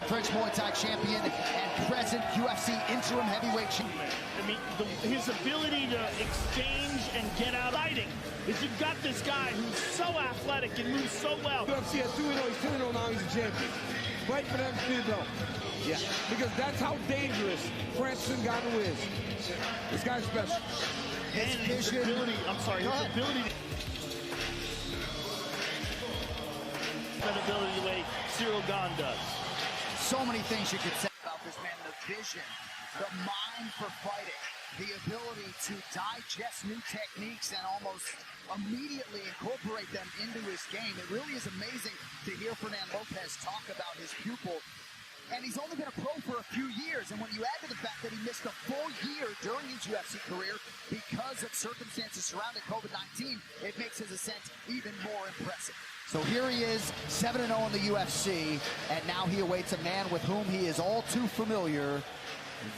French Muay Thai champion and present UFC interim heavyweight champion. I mean, his ability to exchange and get out fighting is you've got this guy who's so athletic and moves so well. UFC has 2-0, he's 2-0 now, he's a champion. Fight for them belt. Yeah, because that's how dangerous FrancisNgannou is. This guy's special. His ability, I'm sorry, his ability the way Ciryl Gane does. So many things you could say about this man. The vision, the mind for fighting, the ability to digest new techniques and almost immediately incorporate them into his game. It really is amazing to hear Fernando Lopez talk about his pupil. And he's only been a pro for a few years. And when you add to the fact that he missed a full year during his UFC career because of circumstances surrounding COVID-19, it makes his ascent even more impressive. So here he is, 7-0 in the UFC, and now he awaits a man with whom he is all too familiar,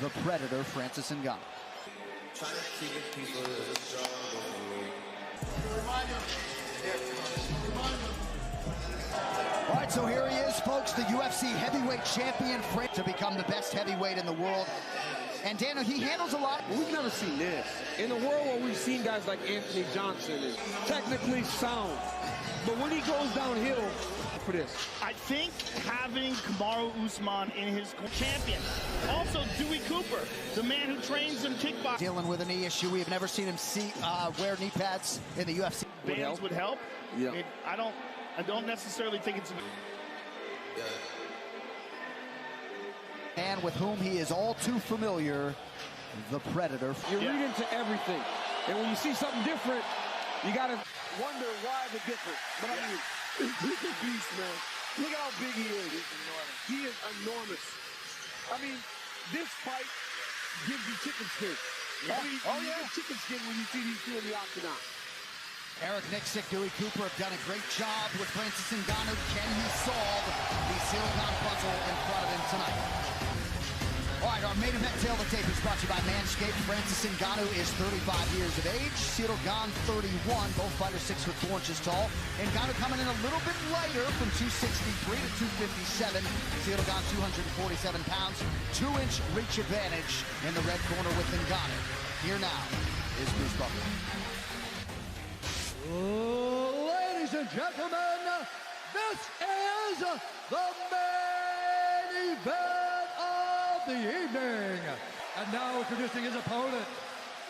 the Predator, FrancisNgannou. Trying to keep it people strong. All right, so here he is, folks, the UFC heavyweight champion, to become the best heavyweight in the world. And Daniel, he handles a lot. We've never seen this. In a world where we've seen guys like Anthony Johnson is technically sound, but when he goes downhill for this. I think having Kamaru Usman in his champion. Also, Dewey Cooper, the man who trains him kickboxing. Dealing with a knee issue. We have never seen him wear knee pads in the UFC. Bands would help. Yeah. I don't necessarily think it's... Man with whom he is all too familiar, the Predator. You read into everything, and when you see something different, you gotta wonder why the difference. But I mean, he's a beast, man. Look at how big he is. He is enormous. I mean, this fight gives you chicken skin. Yeah. I mean, you get chicken skin when you see these two in the octagon. Eric Nixick, Dewey Cooper have done a great job with FrancisNgannou. Can he solve the Ciryl Gane puzzle in front of him tonight? All right, our main event tail of the tape is brought to you by Manscaped. FrancisNgannou is 35 years of age. Ciryl Gane, 31. Both fighters 6'4" tall. Ngannou coming in a little bit lighter from 263 to 257. Ciryl Gane, 247 pounds. 2-inch reach advantage in the red corner with Ngannou. Here now is Bruce Buffer. Ladies and gentlemen, this is the main event of the evening. And now introducing his opponent,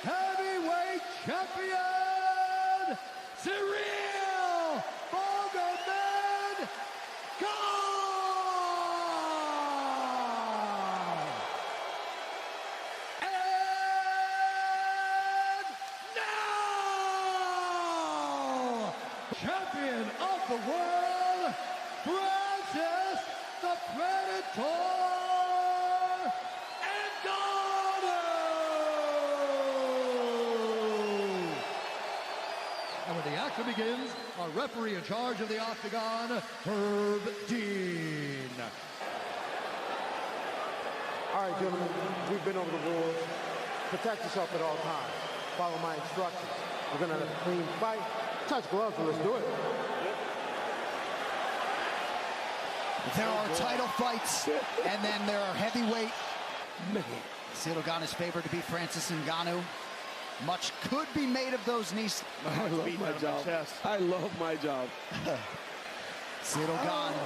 heavyweight champion, Ciryl Gane. Champion of the world, Francis the Predator Ngannou! And when the action begins, our referee in charge of the octagon, Herb Dean. All right, gentlemen, we've been over the rules. Protect yourself at all times. Follow my instructions. We're going to have a clean fight. Touch gloves and let's do it. There are title fights, and then there are heavyweight. Ciryl Gane is favored to beat FrancisNgannou. Much could be made of those knees. I love my job. I love my job. Ciryl Gane.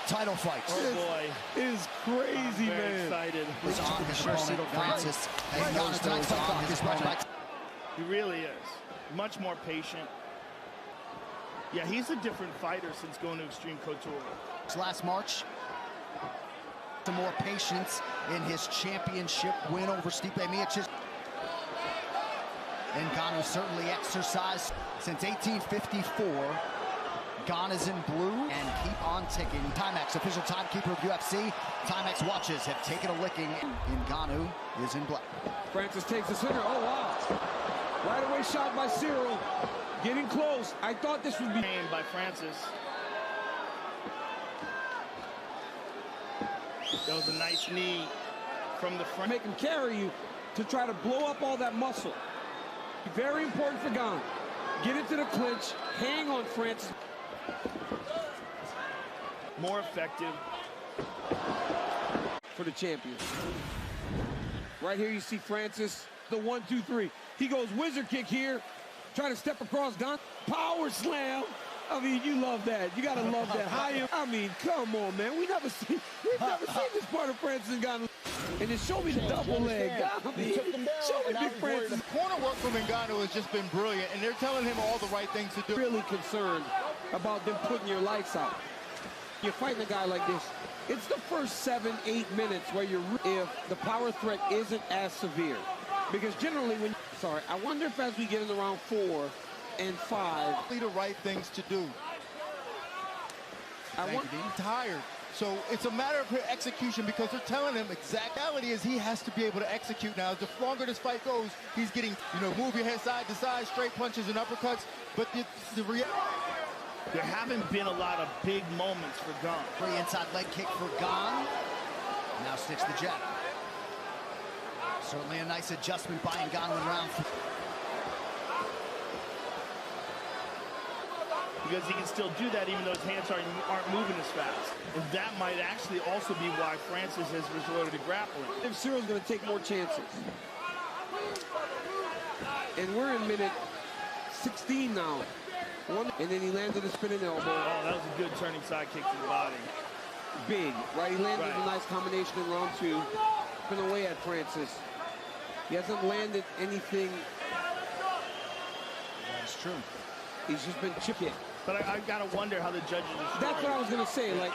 Title fights. Oh boy. It is crazy, Very man. excited. He's on his opponent, Francis. Ngannou tonight's on his opponent. He really is. Much more patient. Yeah, he's a different fighter since going to Extreme Couture. Last March, some more patience in his championship win over Stipe Miocic. Ngannou certainly exercised since 1854. Gane is in blue and keep on ticking. Timex, official timekeeper of UFC. Timex watches have taken a licking. Ngannou is in black. Francis takes the center. Oh, wow. Right away shot by Ciryl. Getting close. I thought this would be aimed by Francis. That was a nice knee from the front. Make him carry you to try to blow up all that muscle. Very important for Gane. Get into the clinch. Hang on, Francis. More effective. for the champion. Right here you see Francis, the 1-2-3. He goes wizard kick here, trying to step across Gane. Power slam. I mean, you love that. You gotta love that. I mean, come on, man. We've never seen this part of FrancisNgannou. And then show me the double leg. I mean, show me Big Francis. The corner work from Ngannou has just been brilliant, and they're telling him all the right things to do. Really concerned about them putting your lights out. You're fighting a guy like this. It's the first 7-8 minutes where if the power threat isn't as severe. Because generally I wonder if as we get in around 4 and 5. The right things to do. He's tired. So it's a matter of execution because they're telling him reality is he has to be able to execute now. The longer this fight goes, he's getting, move your head side to side, straight punches and uppercuts. But the reality. There haven't been a lot of big moments for Gane. Free inside leg kick for Gane. Now sticks the jab. Certainly a nice adjustment by Ngannou in round 3. Because he can still do that even though his hands aren't moving as fast. And that might actually also be why Francis has resorted to grappling. If Cyryl's going to take more chances. And we're in minute 16 now. And then he landed a spinning elbow. Oh, that was a good turning side kick to the body. Big, right? He landed a nice combination in round 2. Been away at Francis. He hasn't landed anything. That's true. He's just been chipping. But I gotta wonder how the judges are. That's what I was gonna say. Like,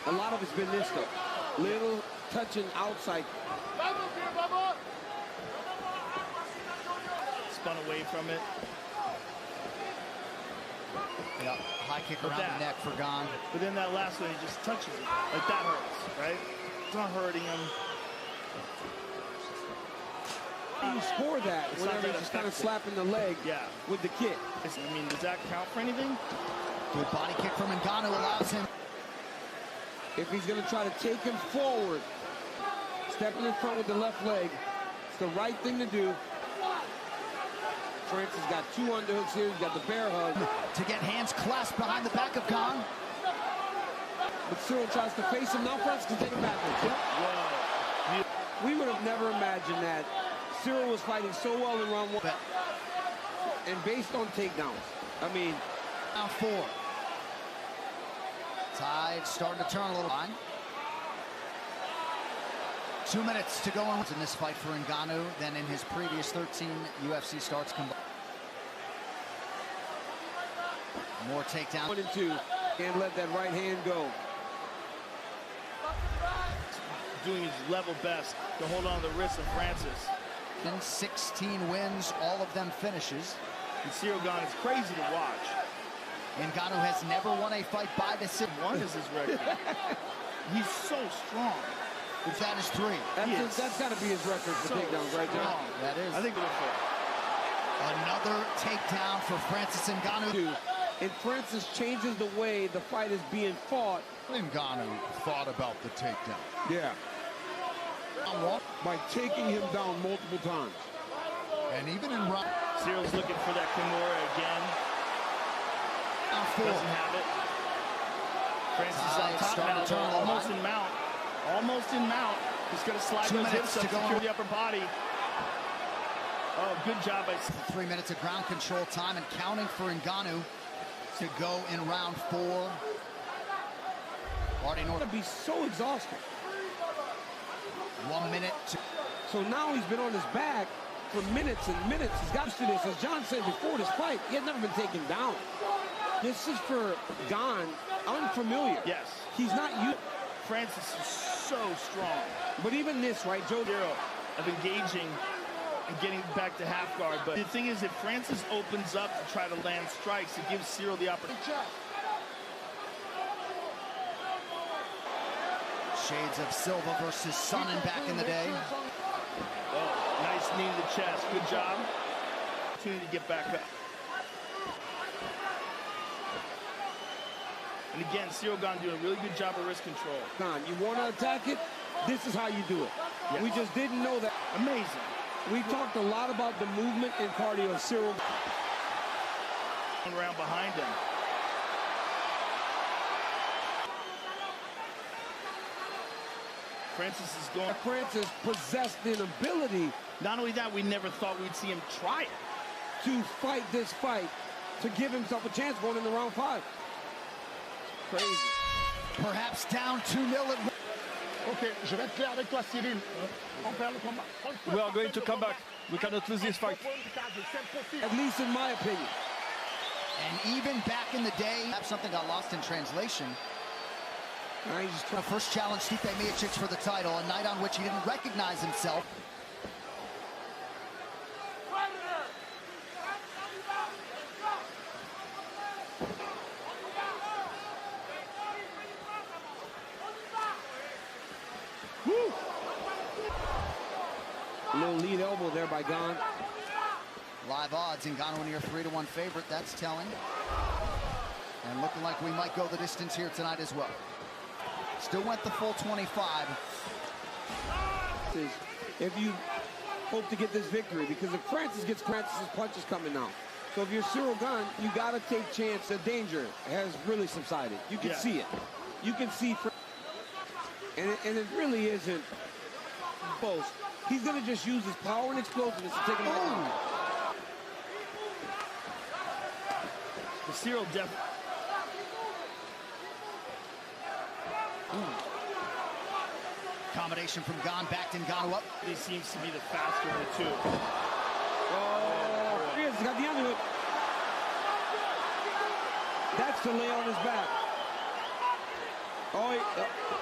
a lot of it's been this though. Little touching outside. Spun away from it. Yeah, high kick around the neck for Gane. But then that last one, he just touches it. Like that hurts, right? It's not hurting him. You score that whenever he's just kind of slapping the leg with the kick. I mean, does that count for anything? Good body kick from Ngannou allows him. If he's going to try to take him forward, stepping in front with the left leg, it's the right thing to do. Francis got 2 underhooks here. He's got the bear hug. To get hands clasped behind the back of Gane. But Ciryl tries to face him. Now Francis can take him backwards. Yep. We would have never imagined that. Ciryl was fighting so well in round 1. And based on takedowns. I mean, round 4. Tide starting to turn a little. 2 minutes to go in this fight for Ngannou than in his previous 13 UFC starts combined. More takedown. 1 and 2. Can't let that right hand go. Doing his level best to hold on to the wrist of Francis. 16 wins, all of them finishes. And Ciryl Gane is crazy to watch. Ngannou has never won a fight by decision. 1 is his record. He's so strong. If that is 3. That's got to be his record for takedowns right there. That is. I think we're fair. Another takedown for Francis.Ngannou. And Francis changes the way the fight is being fought. Ngannou thought about the takedown. Yeah. By taking him down multiple times. And even in round... Cyryl's looking for that Kimura again. Doesn't have it. Francis is on top now, almost in mount. Almost in mount. He's going to slide those hips up, secure the upper body. Oh, good job by... 3 minutes of ground control time and counting for Ngannou to go in round 4. Already know. To be so exhausted. 1 minute. So now he's been on his back for minutes and minutes. He's got to this. As John said before this fight, he had never been taken down. This is for Gane, unfamiliar. Yes. He's not used. Francis is so strong. But even this, right, Joe? Of engaging and getting back to half guard. But the thing is, if Francis opens up to try to land strikes, it gives Ciryl the opportunity. Shades of Silva versus Sonnen back in the day. Oh, nice knee to the chest. Good job. Opportunity to get back up. And again, Ciryl Gane doing a really good job of wrist control. You want to attack it? This is how you do it. Yes. We just didn't know that. Amazing. We talked a lot about the movement and cardio of Ciryl. One round behind him. Francis is going. Francis possessed an ability. Not only that, we never thought we'd see him try it. To fight this fight, to give himself a chance going into round 5. Crazy. Perhaps down 2-0 at... Okay, je vais être clair avec toi, Cyril. On perd le combat. We are going to come back. We cannot lose this fight. At least in my opinion. And even back in the day, something got lost in translation. The first challenge, Stipe Miocic for the title, a night on which he didn't recognize himself. A little lead elbow there by Gane. Live odds, Ngannou a near 3-1 favorite. That's telling. And looking like we might go the distance here tonight as well. Still went the full 25. If you hope to get this victory, because if Francis gets Francis's punches coming now. So if you're Ciryl Gane, you got to take chance. The danger has really subsided. You can see it. You can see, and it really isn't close. He's going to just use his power and explosiveness to take him out. The Ciryl definitely. Combination from Gane, back to Ngannou up. He seems to be the faster of the two. Oh, he's got the underhook. That's to lay on his back. Oh,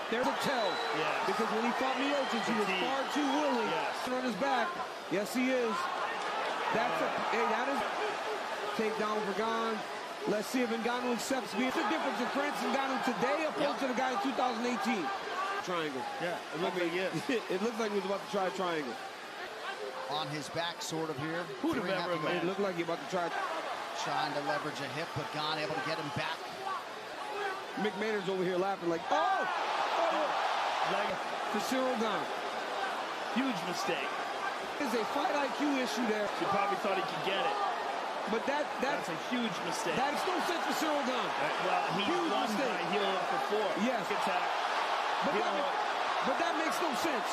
there's a tell. Yes. Because when he fought Miocic, he was far too willing on his back. Yes, he is. That is takedown for Gane. Let's see if Ngannou accepts me. It's the difference in FrancisNgannou today opposed to the guy in 2018. Triangle. Yeah, it looks like it looks like he was about to try a triangle. On his back, sort of here. Who'd have ever imagined? It looked like he was about to try. Trying to leverage a hip, but Gane able to get him back. Mick Maynard's over here laughing like, like to Ciryl Gane. Huge mistake. There's a fight IQ issue there. He probably thought he could get it. But that's a huge mistake. That's no sense for Ciryl Gane. Well, he won by heel for 4. Yes. Attack. But that makes no sense.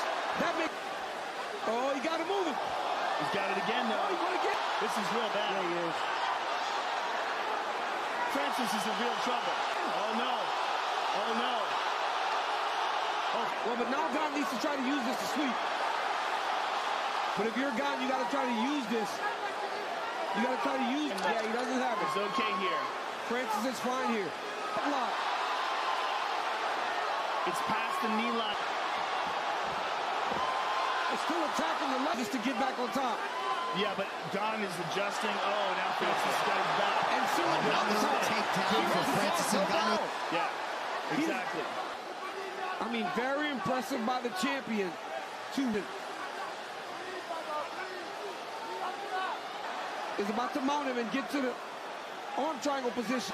Oh, he got to move it. He's got it again, though. This is real bad. There he is. Francis is in real trouble. Oh, no. Oh, no. Oh, well, but now Gane needs to try to use this to sweep. But if you're Gane, you got to try to use this. You got to try to use it. Yeah, he doesn't have it. It's okay here. Francis is fine here. Block. It's past the knee line. It's still attacking the left just to get back on top. Yeah, but Gane is adjusting. Oh, now Francis got his back. And Ciryl Another takedown for FrancisNgannou. Yeah, exactly. I mean, very impressive by the champion. Is about to mount him and get to the arm triangle position.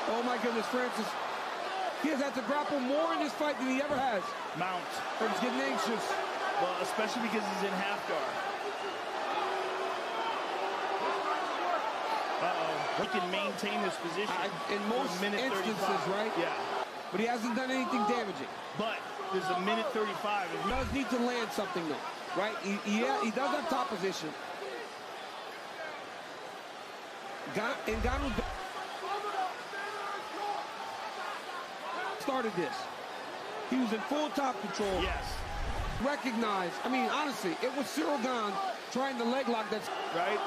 Oh my goodness, Francis. He has had to grapple more in this fight than he ever has. Mount. He's getting anxious. Well, especially because he's in half guard. He can maintain this position. In most instances, 35. right? Yeah. But he hasn't done anything damaging. But there's a minute 35. He does need to land something, though. Right? He does have top position. Ngannou started this. He was in full top control. Yes. Recognized. I mean, honestly, it was Ciryl Gane trying the leg lock that's right.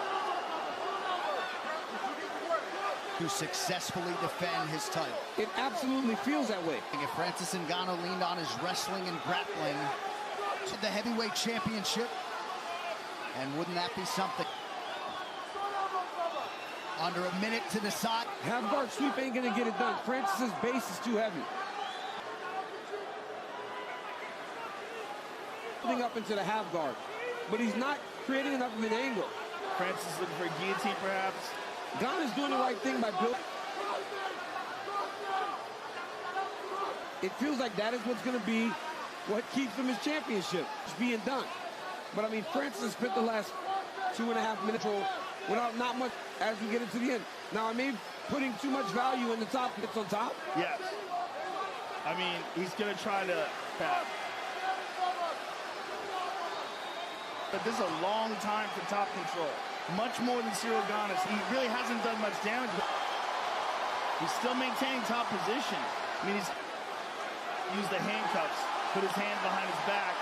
To successfully defend his title. It absolutely feels that way. If FrancisNgannou leaned on his wrestling and grappling to the heavyweight championship, and wouldn't that be something? Under a minute to decide. Half guard sweep ain't gonna get it done. Francis's base is too heavy. Putting up into the half guard, but he's not creating enough of an angle. Francis looking for a guillotine, perhaps. Gane is doing the right thing by building. It feels like that is what's going to be what keeps him his championship. It's being done. But I mean, Francis spent the last 2.5 minutes without not much as we get into the end. Now, I may be putting too much value in the top hits on top. Yes. I mean, he's going to try to pat. But this is a long time for top control. Much more than Ciryl Gane. He really hasn't done much damage. He's still maintaining top position. I mean, he's used the handcuffs, put his hand behind his back.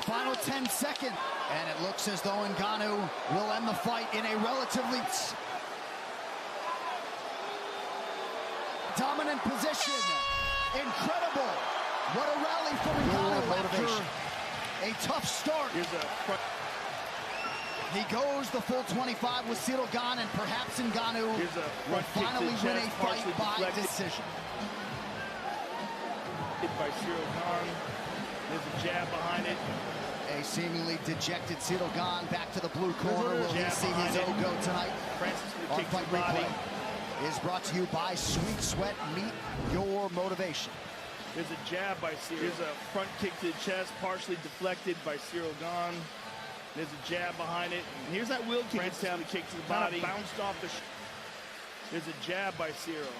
Final 10 seconds. And it looks as though Ngannou will end the fight in a relatively dominant position. Incredible. What a rally from Ngannou after a tough start. He goes the full 25 with Ciryl Gane, and perhaps Ngannou will finally win a fight by decision. Hit by Ciryl Gane. There's a jab behind it. A seemingly dejected Ciryl Gane back to the blue corner. Will he see his O-go tonight? Francis with a Our kick to fight the body. replay is brought to you by Sweet Sweat. Meet your motivation. There's a jab by Ciryl. There's a front kick to the chest, partially deflected by Ciryl Gane. There's a jab behind it. And here's that wheel kick attempt. Kick to the body. Bounced off the. There's a jab by Ciryl.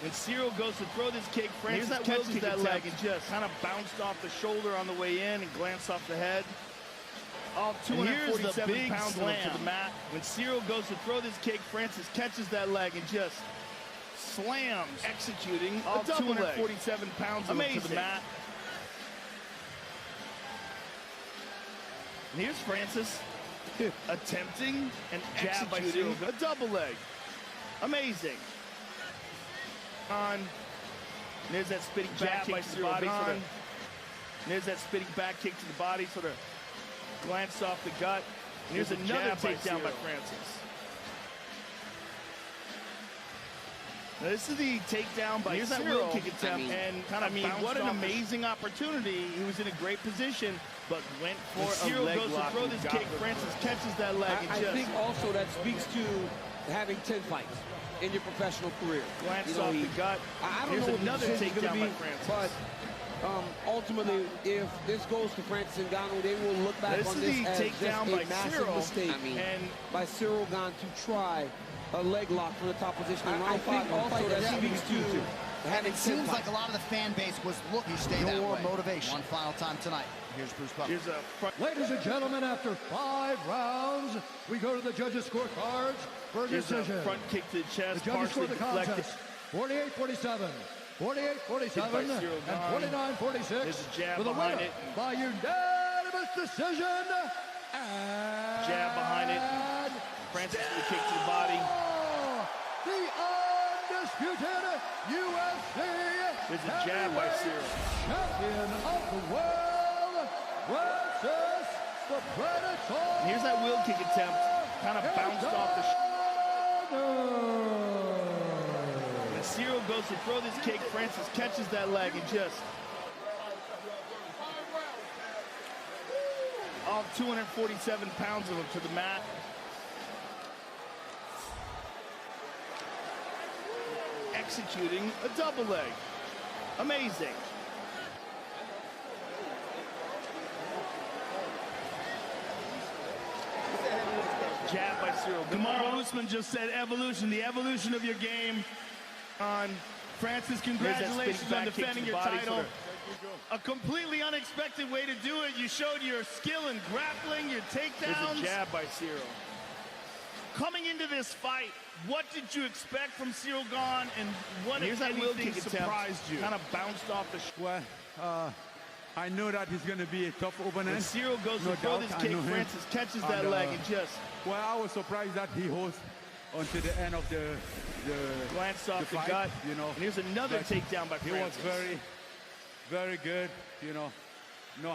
When Ciryl goes to throw this kick, Francis catches that leg and just kind of bounced off the shoulder on the way in and glanced off the head. All 247 pounds to the mat. When Ciryl goes to throw this kick, Francis catches that leg and just slams, executing all 247 pounds of him to the mat. And here's Francis attempting and executing a double leg. Amazing. There's that spinning back kick to the body. There's that spinning back kick to the body, sort of glanced off the gut. And here's another takedown by Francis. Now, this is the takedown by Ciryl. That wheel kick attempt and kind of what an amazing opportunity. He was in a great position, but went for a leg lock. Ciryl goes to throw this kick. Francis catches that leg. I think also that speaks to having 10 fights in your professional career. Glance off the gut. I don't know what another takedown by Francis. But ultimately, if this goes to Francis Ngannou, they will look back on this as just a massive mistake by Ciryl Gane to try a leg lock from the top position. I think also that speaks to having. It seems like a lot of the fan base was looking to stay that way. Motivation. One final time tonight. Here's Bruce Buffer. Ladies and gentlemen, after 5 rounds, we go to the judges' scorecards for a decision. Front kick to the chest. The judges scored the contest 48-47, 48-47, and 29-46 for the winner by unanimous decision. Jab behind it. Francis with a kick to the body. The undisputed UFC There's a jab by Ciryl. champion of the world, Francis the Predator. And here's that wheel kick attempt. Kind of bounced off the. When Ciryl goes to throw this kick, Francis catches that leg and just. All 247 pounds of him to the mat. Executing a double leg. Amazing. Jab by Ciryl. Kamaru Usman just said evolution, the evolution of your game. Francis, congratulations on defending your title. A completely unexpected way to do it. You showed your skill in grappling, your takedowns. There's a jab by Ciryl. Coming into this fight, what did you expect from Ciryl Gane, and what if anything surprised you? Kind of bounced off the. Well, I know that he's going to be a tough opponent. When Ciryl goes to throw this kick, Francis catches that leg and just. Well, I was surprised that he holds until the end of the glance off the fight, gut. you know. And here's another takedown by Francis. He was very, very good. You know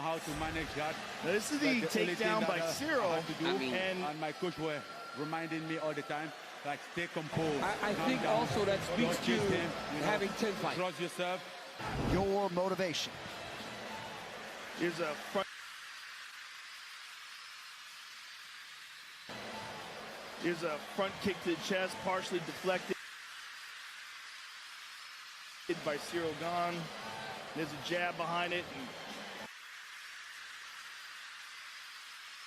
how to manage that. Now, this is the takedown by Ciryl, and my coach were reminding me all the time, like, stay composed. I think also that speaks to having 10 fights. Trust yourself. Your motivation. Here's a front. Here's a front kick to the chest, partially deflected by Ciryl Gane. There's a jab behind it.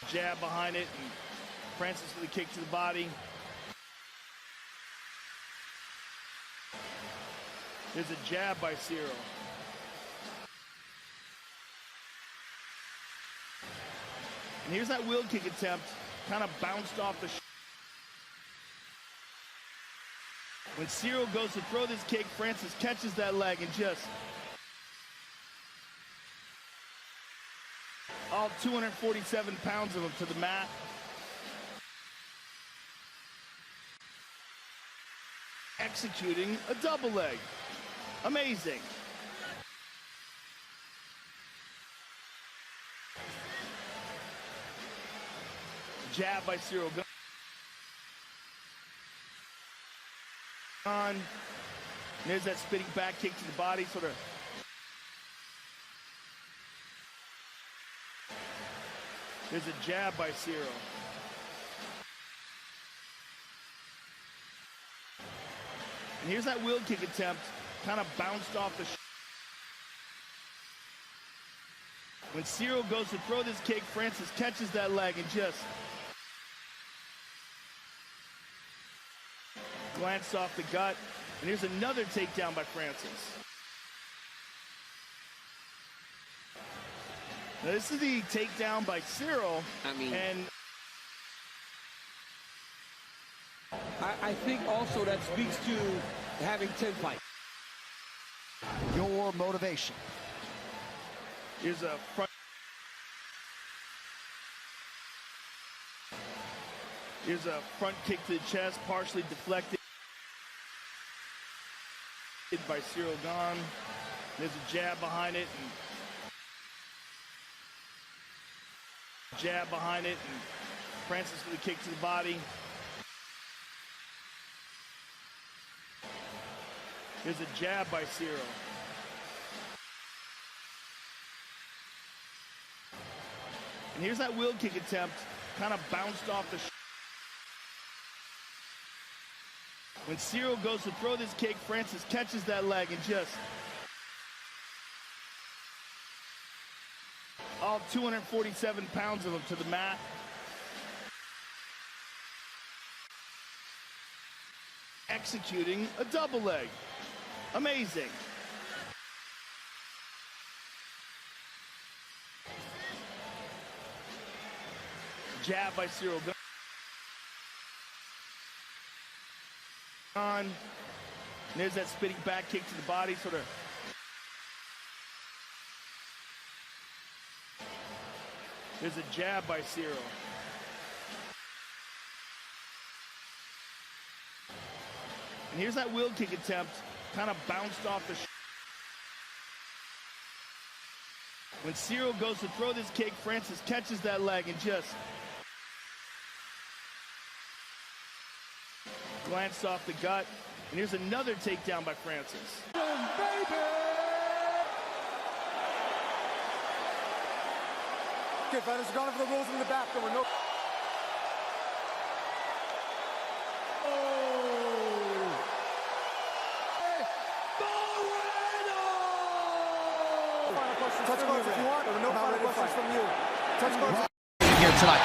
Jab behind it. And Francis with a kick to the body. There's a jab by Ciryl. And here's that wheel kick attempt. Kind of bounced off the When Ciryl goes to throw this kick, Francis catches that leg and just all 247 pounds of him to the mat. Executing a double leg. Amazing. Jab by Ciryl Gane. There's that spinning back kick to the body, sort of. There's a jab by Ciryl. And here's that wheel kick attempt, kind of bounced off the When Ciryl goes to throw this kick, Francis catches that leg and just glanced off the gut. And here's another takedown by Francis. Now this is the takedown by Ciryl. And I think also that speaks to having 10 fights. Your motivation. Here's a front. Here's a front kick to the chest, partially deflected by Ciryl Gane. There's a jab behind it. And jab behind it. And Francis with a kick to the body. Here's a jab by Ciryl. And here's that wheel kick attempt, kind of bounced off the When Ciryl goes to throw this kick, Francis catches that leg and just all 247 pounds of him to the mat. Executing a double leg. Amazing. Jab by Ciryl Gane. And there's that spinning back kick to the body, sort of. There's a jab by Ciryl. And here's that wheel kick attempt, kind of bounced off the When Ciryl goes to throw this kick, Francis catches that leg and just glanced off the gut. And here's another takedown by Francis. Okay, fighters are going over the rules in the back. There were no... Touch cards if you want. There were no final questions from you. Touch cards. Here tonight.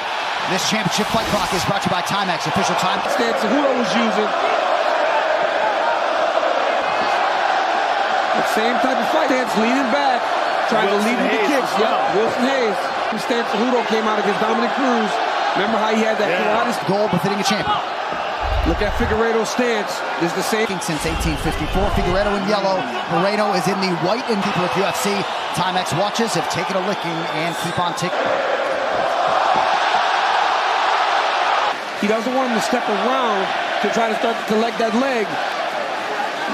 This championship fight clock is brought to you by Timex, official time. Stance Cejudo was using. The same type of fight stance, leaning back, trying to lead with the kicks. Yep, Wilson Hayes. Stance Cejudo came out against Dominic Cruz. Remember how he had that karate goal befitting a champion. Look at Figueiredo's stance. This is the same since 1854. Figueiredo in yellow. Moreno is in the white and keeper of UFC. Timex watches have taken a licking and keep on ticking. He doesn't want him to step around to try to start to leg that leg.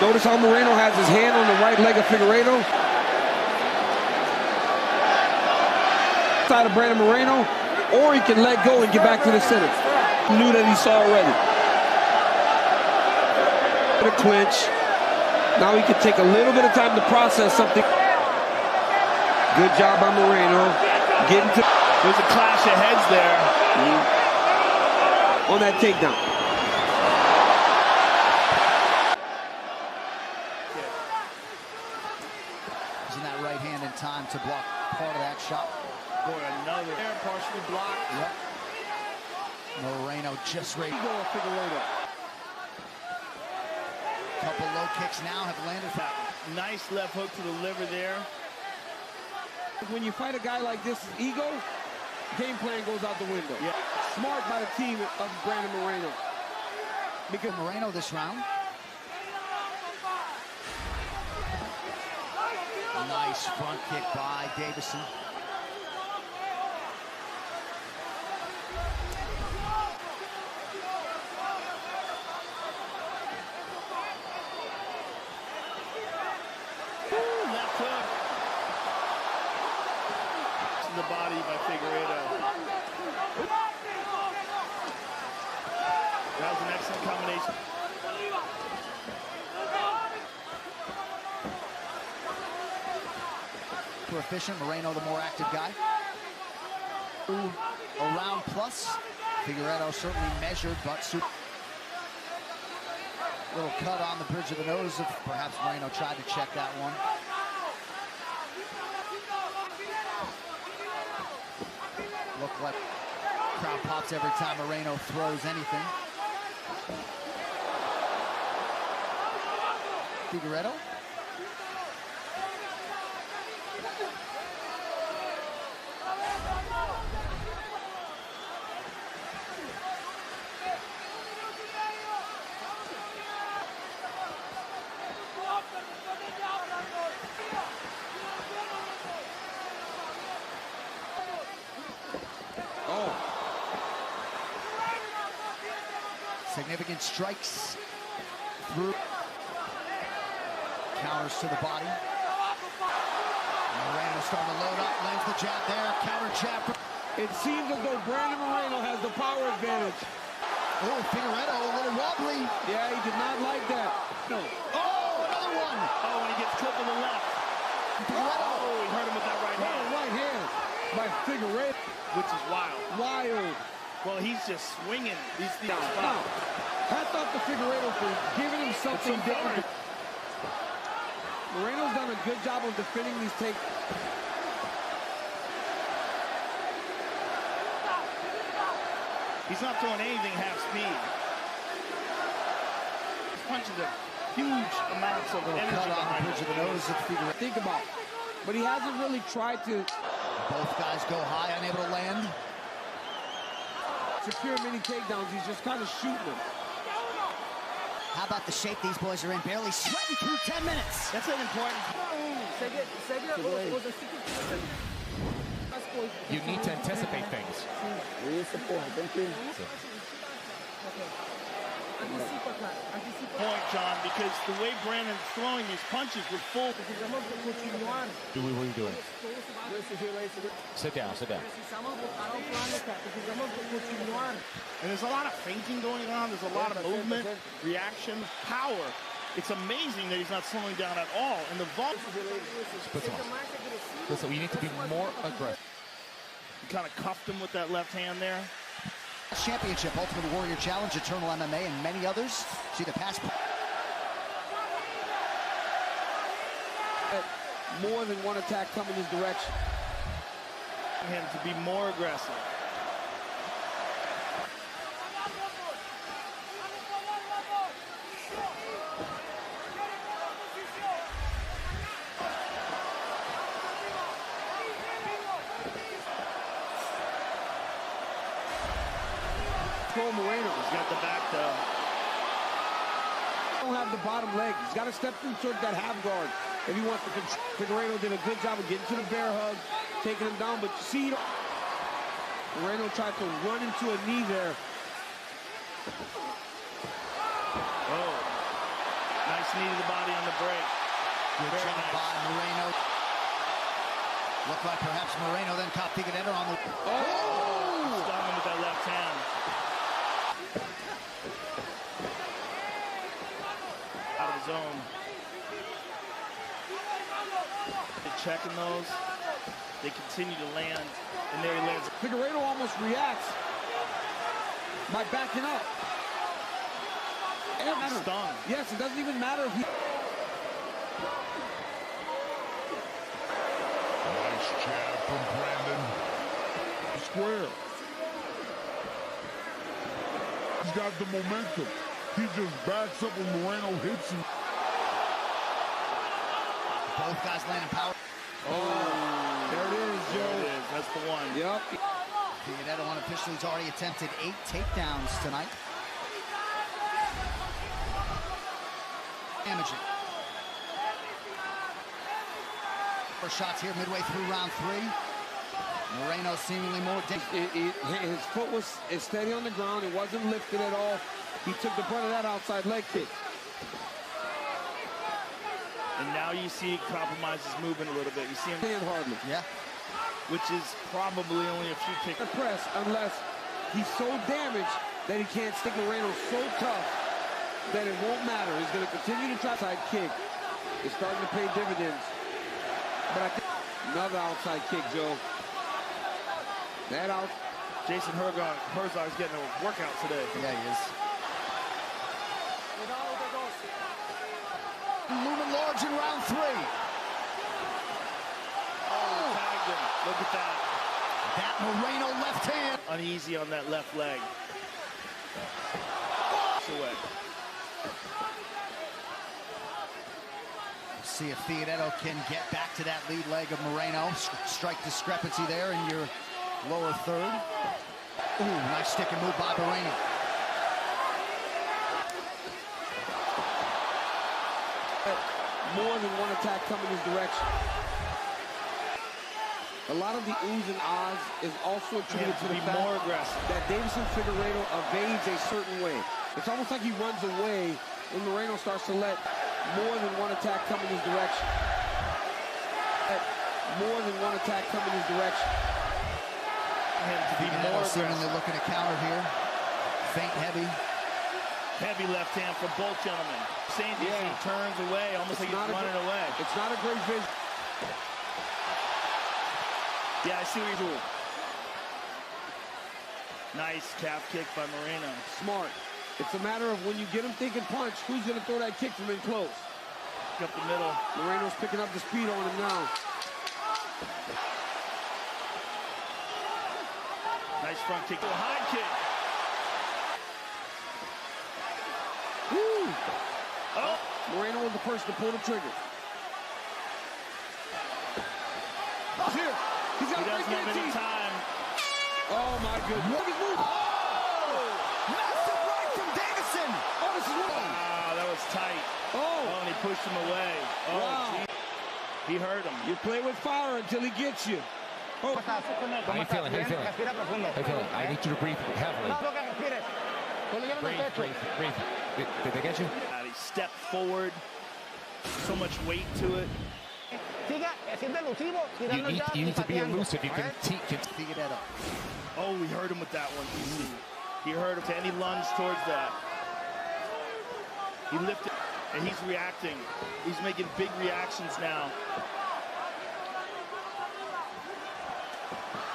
Notice how Moreno has his hand on the right leg of Figueiredo. Side of Brandon Moreno, or he can let go and get back to the center. He knew that he saw already. A clinch. Now he can take a little bit of time to process something. Good job by Moreno. Getting to. There's a clash of heads there. On that takedown. Using that right hand in time to block part of that shot. Boy, another air partially blocked. Yep. Moreno just ready. Figueiredo. Couple low kicks now have landed. Nice left hook to the liver there. When you fight a guy like this, ego, game plan goes out the window. Yeah. Smart by the team of Brandon Moreno. Because Moreno this round. Nice front kick by Deiveson. Left hook. To the body by Figueiredo. That was an excellent combination. Efficient. Moreno, the more active guy. A round plus. Figueiredo certainly measured, but little cut on the bridge of the nose. If perhaps Moreno tried to check that one. Look like crowd pops every time Moreno throws anything. Figueiredo. Significant strikes through. Counters to the body. Moreno starting to load up, lands the jab there, counter jab. It seems as though Brandon Moreno has the power advantage. Oh, Figueiredo a little wobbly. Yeah, he did not like that. No. Oh, another one. Oh, and he gets clipped on the left. Figueiredo. Oh, he hurt him with that right hand. Right hand by Figueiredo. Which is wild. Wild. Well, he's just swinging these things. Now, hats off to Figueiredo for giving him something different. Moreno's done a good job of defending these takes. He's not throwing anything half speed. He's punching the huge amounts of energy on the bridge of the nose of Figueiredo. Think about it. But he hasn't really tried to. Both guys go high, unable to land. Secure many takedowns. He's just kind of shooting them. How about the shape these boys are in? Barely sweating through 10 minutes. That's an important. You need to anticipate things. Point, John, because the way Brandon's throwing these punches with full. What are you doing? Sit down, sit down. And there's a lot of feinting going on. There's a lot of movement, reaction, power. It's amazing that he's not slowing down at all. And the volume. Listen, we need to be more aggressive. He kind of cuffed him with that left hand there. Championship, Ultimate Warrior Challenge, Eternal MMA, and many others. See the past. More than one attack coming his direction. Him to be more aggressive. Moreno. He's got the back though. Don't have the bottom leg. He's got to step through towards that half guard if he wants to control. Figueiredo did a good job of getting to the bear hug, taking him down, but you see, Moreno tried to run into a knee there. Oh, nice knee to the body on the break. Good job by Moreno. Looked like perhaps Moreno then caught Figueiredo on the. Oh! Stung him with that left hand. Out of his zone. They're checking those. They continue to land, and there he lands. Figueiredo almost reacts by backing up. Stung. Yes, it doesn't even matter if he. Nice jab from Brandon. Square. He's got the momentum. He just backs up when Moreno hits him. Both guys landing power. Oh, there it is, Joe. There it is. That's the one. Yep. Figueiredo unofficially has already attempted 8 takedowns tonight. Damaging. First shots here midway through round 3. Moreno seemingly more his foot was steady on the ground. It wasn't lifted at all. He took the brunt of that outside leg kick. And now you see he compromises movement a little bit. You see him stand hardly. Yeah. Which is probably only a few ticks. Press unless he's so damaged that he can't stick Moreno so tough that it won't matter. He's going to continue to try outside kick. It's starting to pay dividends. But I think another outside kick, Joe. That out. Jason Herzog's getting a workout today. Yeah, he is. Moving large in round 3. Oh, tagged him. Look at that. That Moreno left hand. Uneasy on that left leg. Away. See if Figueiredo can get back to that lead leg of Moreno. Strike discrepancy there in your lower third. Ooh, nice stick and move by Moreno. More than one attack coming his direction. A lot of the oohs and ahs is also attributed to the fact more aggressive. That Deiveson Figueiredo evades a certain way. It's almost like he runs away when Moreno starts to let more than one attack come in his direction. More than one attack come in his direction. Him to be more seemingly looking to counter here. Feint heavy. Heavy left hand for both gentlemen. He turns away, almost like he's running away. It's not a great vision. Yeah, I see what you're doing. Nice calf kick by Moreno. Smart. It's a matter of when you get him thinking punch, who's going to throw that kick from in close? Up the middle. Moreno's picking up the speed on him now. Nice front kick. High kick. Woo! Oh! Moreno was the person to pull the trigger. Here. He's got he doesn't have any time. Oh my goodness. Look at his move. Oh! Massive right from Deiveson. Oh, this is wrong. Wow, that was tight. Oh, and he pushed him away. Oh, wow. He hurt him. You play with fire until he gets you. Oh. How you feeling? How you feeling? How you feeling? I need you to breathe heavily. Breathe. Did they get you? He stepped forward. So much weight to it. You need to be elusive. You can Figueiredo. Oh, he hurt him with that one. He hurt him. And he lunged towards that. He lifted, and he's reacting. He's making big reactions now.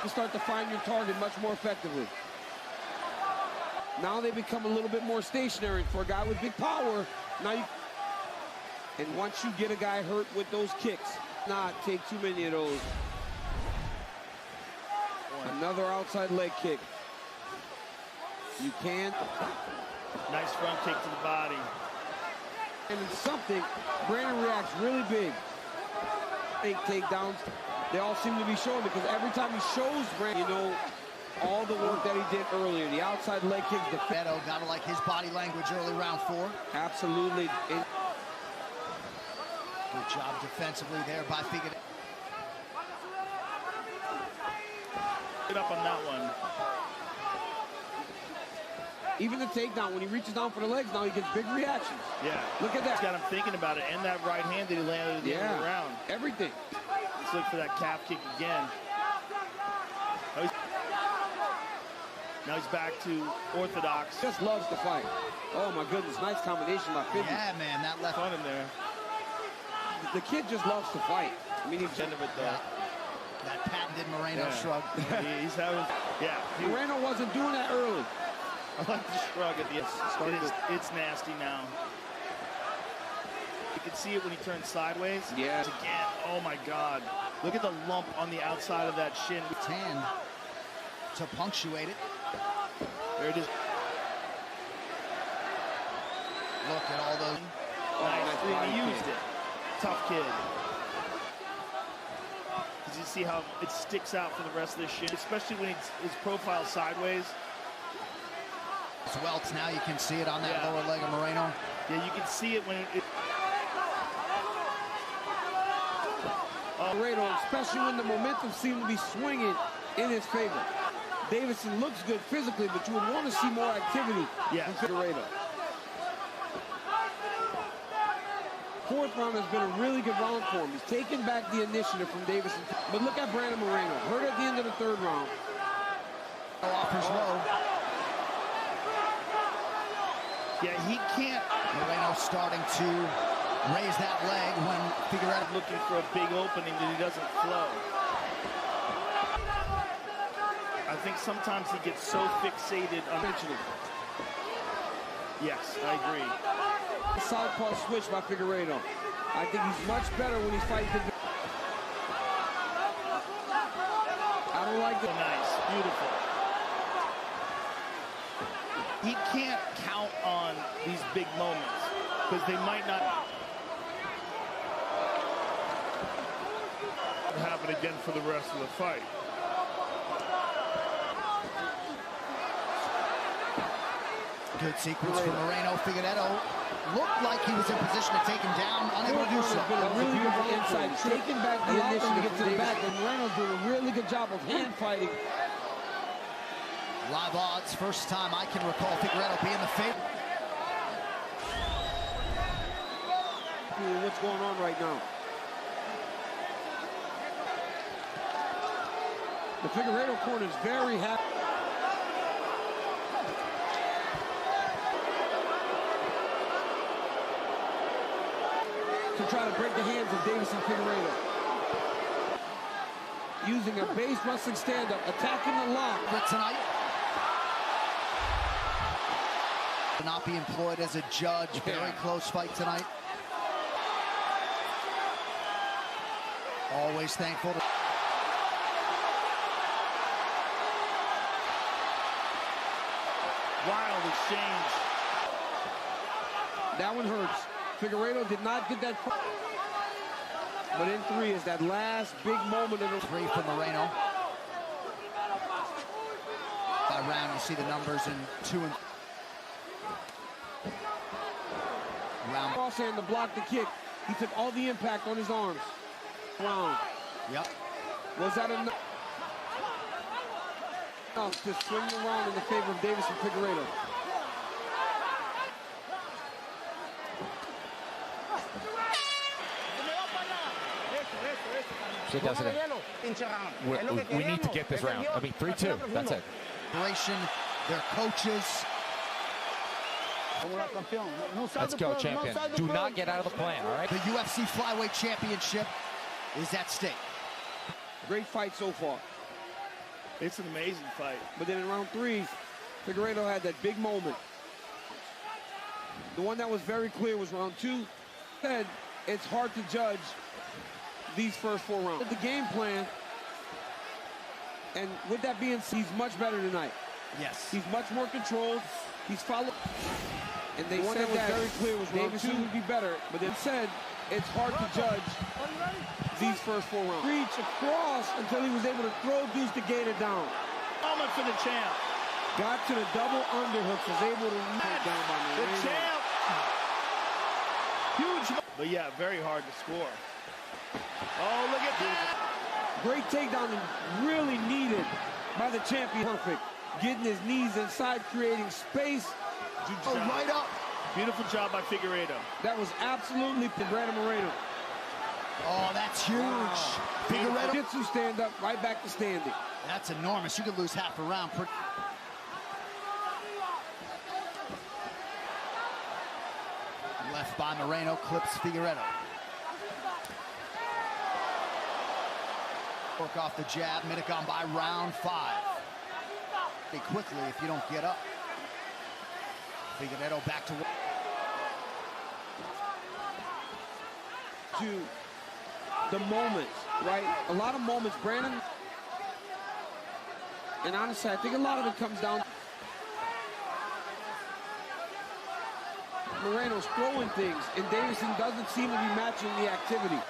You start to find your target much more effectively. Now they become a little bit more stationary for a guy with big power. Now you, and once you get a guy hurt with those kicks, not take too many of those. Another outside leg kick. You can. Nice front kick to the body. And it's something, Brandon reacts really big. Takedowns, they all seem to be showing because every time he shows Brandon, you know, all the work that he did earlier, the outside leg kicks, the Beto, gotta like his body language early round 4. Absolutely. Good job defensively there by Figueiredo. Get up on that one. Even the takedown, when he reaches down for the legs, now he gets big reactions. Yeah. Look at that. He's got him thinking about it. And that right hand that he landed at the end of the round. Everything. Let's look for that calf kick again. Now he's back to orthodox. Just loves to fight. Oh my goodness, nice combination by Figgy. Yeah, man, that left fun in there. The kid just loves to fight. I mean, he's end of it though. That patented Moreno shrug. He's having, Moreno wasn't doing that early. I like the shrug at the end. It's nasty now. You can see it when he turns sideways. Yeah. Again, oh my God. Look at the lump on the outside of that shin. Tan to punctuate it. There it is. Look at all those. Nice. He used it. Tough kid. You see how it sticks out for the rest of the shin, especially when his profile sideways. As well, now you can see it on that lower leg of Moreno. Yeah, you can see it when it Moreno, especially when the momentum seemed to be swinging in his favor. Deiveson looks good physically, but you would want to see more activity from Figueiredo. Fourth round has been a really good round for him. He's taken back the initiative from Deiveson. But look at Brandon Moreno. Hurt at the end of the third round. Offers low. Yeah, he can't. Moreno starting to raise that leg when Figueiredo looking for a big opening that he doesn't flow. I think sometimes he gets so fixated on mentioning. Yes, I agree. Southpaw switch by Figueiredo. I think he's much better when he's fighting. I don't like it. Nice, beautiful. He can't count on these big moments because they might not happen again for the rest of the fight. Good sequence for Moreno. Figueiredo looked like he was in position to take him down, unable to do so. Been a really good inside, taking back the initiative to get to the back, and Moreno's doing a really good job of hand fighting. Live odds, first time I can recall Figueiredo being the favorite. What's going on right now? The Figueiredo corner is very happy. To try to break the hands of Deiveson Figueiredo. Using a base wrestling stand-up, attacking the lock. But tonight, will not be employed as a judge. Very close fight tonight. Always thankful to... Wild exchange. That one hurts. Figueiredo did not get that. But in three is that last big moment of the... Three for Moreno. By round, you see the numbers in 2 and... Round. Crosshand to block the kick. He took all the impact on his arms. Round. Yep. Was that enough to swing around in the favor of Deiveson Figueiredo? She does it. We need to get this round. I mean, 3-2. That's it. Their coaches. Let's go, champion. Do not get out of the plan, all right? The UFC Flyweight Championship is at stake. Great fight so far. It's an amazing fight. But then in round 3, Figueiredo had that big moment. The one that was very clear was round 2. Said it's hard to judge these first 4 rounds. The game plan, and with that being said, he's much better tonight. Yes. He's much more controlled. He's followed. And they said that very clear was Deiveson would be better, but then said it's hard to judge these first 4 rounds. Reach across until he was able to throw Deuce to Gane down. Moment for the champ. Got to the double underhooks, was able to knock down by Moreno. The champ. Huge. But yeah, very hard to score. Oh, look at that. Great takedown and really needed by the champion. Perfect. Getting his knees inside, creating space. Oh, right up. Beautiful job by Figueiredo. That was absolutely Brandon Moreno. Oh, that's huge. Wow. Figueiredo. Jiu-jitsu stand up, right back to standing. That's enormous. You could lose half a round. Left by Moreno, clips Figueiredo. Work off the jab, minute gone by, round 5. Pretty quickly if you don't get up. Figueiredo back to work. To the moments, right? A lot of moments, Brandon. And honestly, I think a lot of it comes down. Moreno's throwing things, and Deiveson doesn't seem to be matching the activity.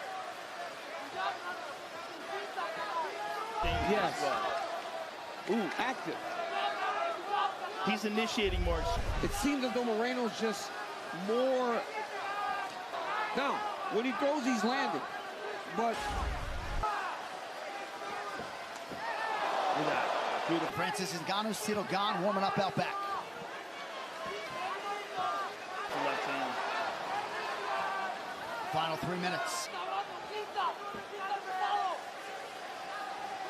Yes. Ooh, active. He's initiating more. It seems as though Moreno's just more. Now, when he throws, he's landing. But look at that. Beautiful. FrancisNgannou VS Ciryl Gane warming up out back. Left hand. Final 3 minutes.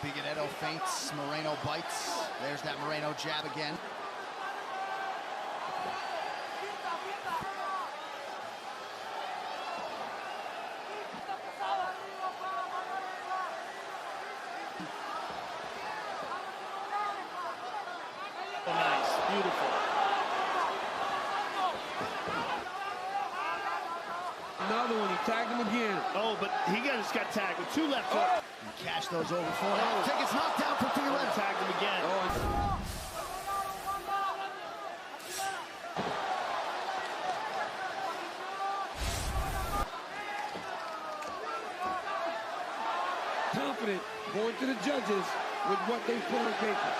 Figueiredo feints, Moreno bites. There's that Moreno jab again. Oh, nice, beautiful. Another one, he tagged him again. Oh, but he just got tagged with 2 left hooks. Cash those over for him. Tickets knocked down for Figueiredo. Tagged him again. Confident going to the judges with what they put on paper.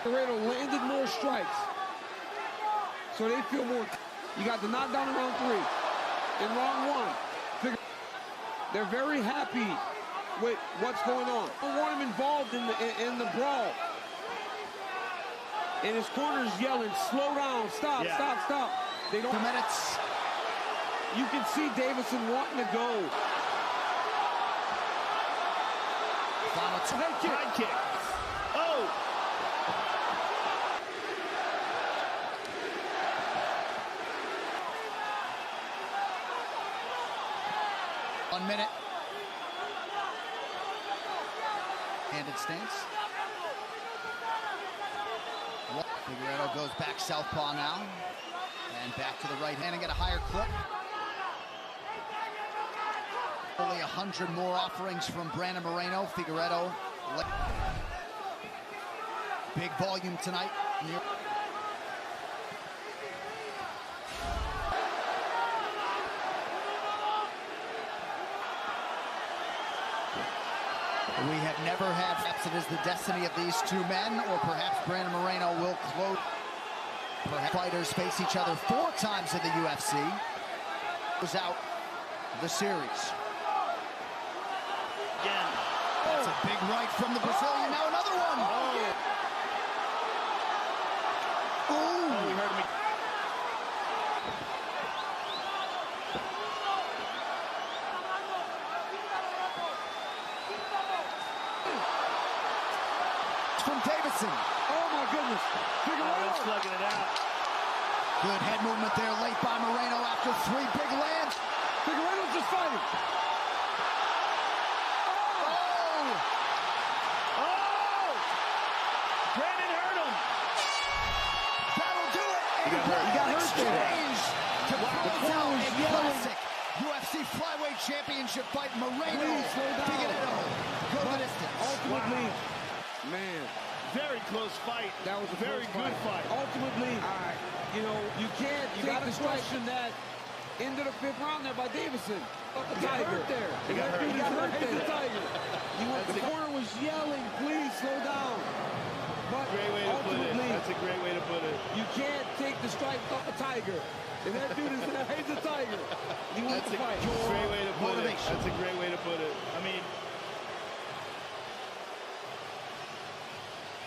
Moreno landed more strikes, so they feel more. You got the knockdown in round 3. In round 1, they're very happy with what's going on. I don't want him involved in the brawl. And his corner's yelling, "Slow down! Stop! Yeah. Stop! Stop!" They don't. 2 minutes. You can see Deiveson wanting to go. Final high kick. Oh. 1 minute. Handed stance. Figueiredo goes back southpaw now. And back to the right hand and get a higher clip. Only 100 more offerings from Brandon Moreno. Figueiredo. Big volume tonight. We have never had, perhaps it is the destiny of these 2 men, or perhaps Brandon Moreno will close. Perhaps fighters face each other 4 times in the UFC. Was out the series. Again. That's a big right from the Brazilian. Now another one. Oh, we heard him. From Deiveson. Oh my goodness. Figueiredo slugging it out. Good head movement there late by Moreno after 3 big lands. Figueiredo's just fighting. Oh! Brandon hurt him. That'll do it. He got hurt Exchange to close out a classic UFC flyweight championship fight. Moreno, Figueiredo go the distance. Ultimately, man, very close fight. That was a very good fight. Ultimately, you know, you got to question that into the 5th round there by Deiveson. The Tiger there. He got hurt there. The Tiger. The corner was yelling, "Please slow down." But great way to put it. That's a great way to put it. You can't take the strike off a Tiger. And that dude is he's a Tiger. He wants to fight. Great way to put it. That's a great way to put it. I mean,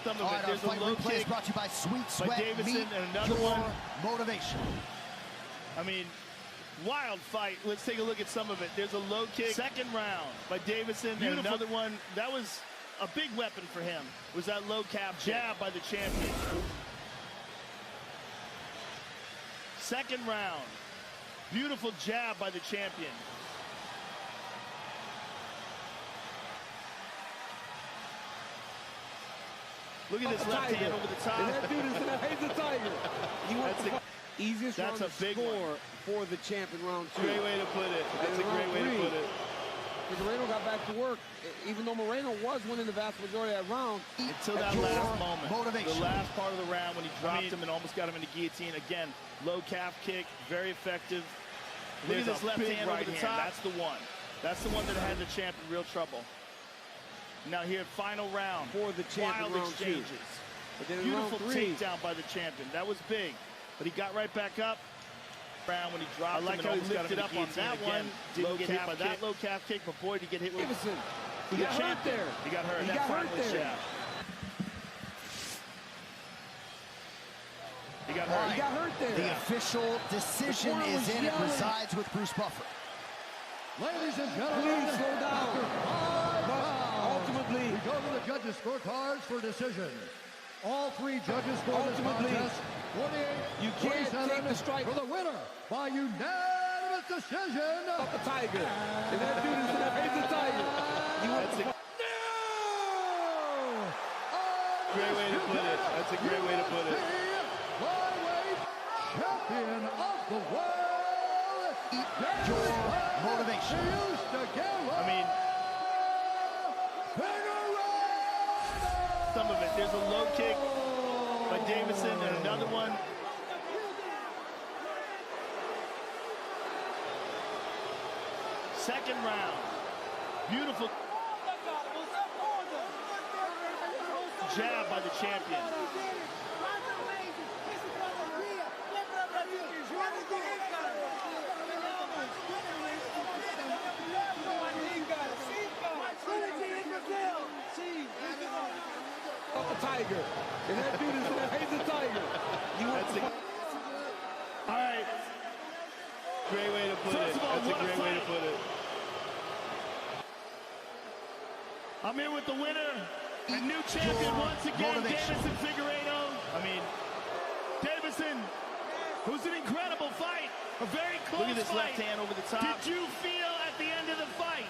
some of it. There's a low kick brought to you by Sweet Sweat by Deiveson, Meat, and another one. Motivation. I mean, wild fight. Let's take a look at some of it. There's a low kick. 2nd round by Deiveson, and another one. That was a big weapon for him. Was that low cap jab by the champion. 2nd round. Beautiful jab by the champion. Look at this left hand over the top. And that dude is he's a Tiger. Easiest round to score for the champ in round 2. Great way to put it. That's a great way to put it. Moreno got back to work, even though Moreno was winning the vast majority of that round. Until that last moment. Motivation. The last part of the round when he dropped him and almost got him in the guillotine. Again, low calf kick, very effective. Look at this left hand over the top. That's the one. That's the one that had the champ in real trouble. Now here, final round. For the champion, wild exchanges. Beautiful takedown by the champion. That was big, but he got right back up. Round when he dropped. I like how he lifted up on that one. Didn't get hit by that low calf kick, but boy, did he get hit with. Deiveson. He got hurt there. He got hurt. He got hurt there. He got hurt. He got hurt there. The official decision is in. It resides with Bruce Buffer. Ladies and gentlemen, please slow down. Ultimately, we go to the judges' scorecards for decision. All three judges scored this contest 48. You can't take the strike for the winner by unanimous decision. Of the Tiger. And that dude is going to face the Tiger. That's a great way to put it. That's a great way to put it. Flyweight champion of the world. Your motivation. I mean, some of it. There's a low kick by Deiveson and another one. Second round. Beautiful jab by the champion. Of the Tiger. And that dude is going to face the Tiger. All right. Great way to put it. That's a great way to put it. I'm here with the winner and new champion once again, Deiveson Figueiredo. I mean, Deiveson, who's an incredible fight, a very close fight. Look at this left hand over the top. Did you feel at the end of the fight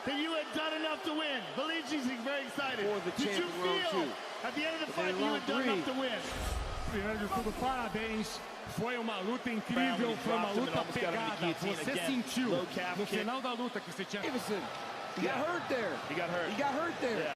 that you had done enough to win? Believe she's very excited. Did you feel at the end of the fight that you had done enough to win? Primeiro de tudo, parabéns. Foi uma luta incrível, foi uma luta pegada. Você sentiu no final da luta que você tinha. Deiveson, he got hurt there. He got hurt. He got hurt there.